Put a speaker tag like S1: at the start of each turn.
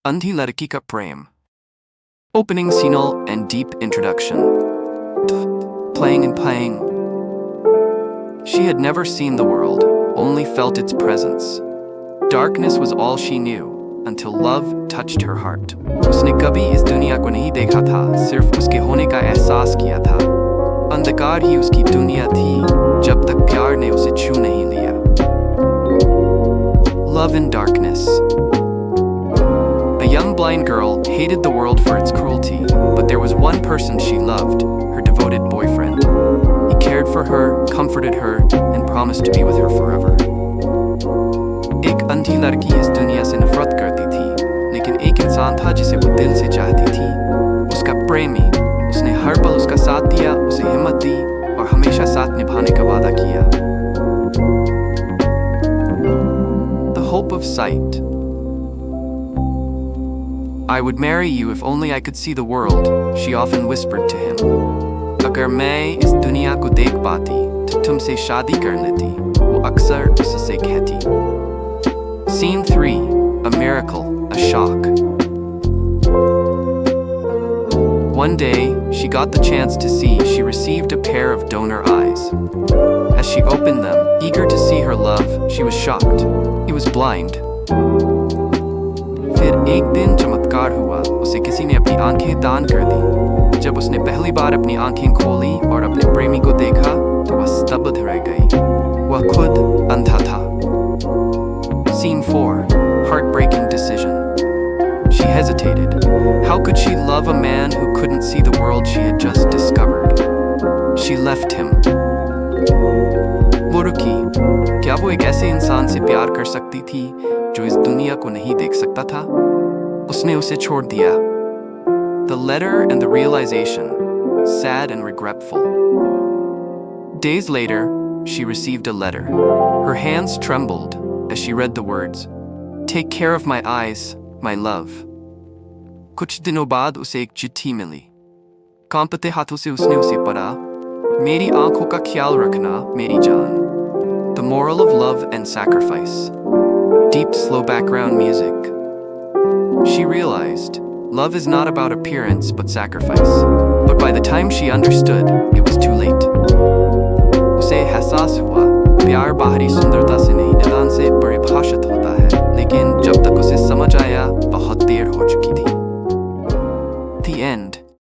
S1: Andhi Ladki Ka Prem. Opening scene and deep introduction. Playing and playing. She had never seen the world, only felt its presence. Darkness was all she knew, until love touched her heart. उसने कभी इस दुनिया को नहीं देखा था, सिर्फ उसके होने का एहसास किया था. अंधकार ही उसकी दुनिया थी, जब तक प्यार ने उसे छू नहीं लिया. Love in darkness. A young blind girl hated the world for its cruelty, but there was one person she loved, her devoted boyfriend. He cared for her, comforted her, and promised to be with her forever. एक अंधी लड़की इस दुनिया से नफरत करती थी, लेकिन एक इंसान था जिसे वो दिल से चाहती थी. उसका प्रेमी. उसने हर पल उसका साथ दिया, उसे हिम्मत दी और हमेशा साथ निभाने का वादा किया. The hope of sight. I would marry you if only I could see the world, she often whispered to him. अगर मैं इस दुनिया को देख पाती, तो तुमसे शादी कर लेती, वो अक्सर उससे कहती. Scene 3. A miracle, a shock. One day, she got the chance to see she received a pair of donor eyes. As she opened them, eager to see her love, she was shocked. He was blind. फिर एक दिन चमत्कार हुआ, उसे किसी ने अपनी आंखें दान कर दी. जब उसने पहली बार अपनी आंखें खोली और अपने प्रेमी को देखा, तो वह स्तब्ध रह गई. वह खुद अंधा था. Scene 4. Heartbreaking decision. She hesitated. How could she love a man who couldn't see the world she had just discovered? She left him. वो रुकी. क्या वो एक ऐसे इंसान से प्यार कर सकती थी जो इस दुनिया को नहीं देख सकता था? उसने उसे छोड़ दिया. The letter and the realization, sad and regretful. Days later, she received a letter. Her hands trembled as she read the words, "Take care of my eyes, my love." कुछ दिनों बाद उसे एक चिट्ठी मिली. कांपते हाथों से उसने उसे पढ़ा. मेरी आंखों का ख्याल रखना, मेरी जान. The moral of love and sacrifice. Deep, slow background music. She realized, love is not about appearance but sacrifice. But by the time she understood, it was too late. उसे एहसास हुआ, प्यार बाहरी सुंदरता से नहीं, दिल से परिभाषित होता है. लेकिन जब तक उसे समझ आया, बहुत देर हो चुकी थी.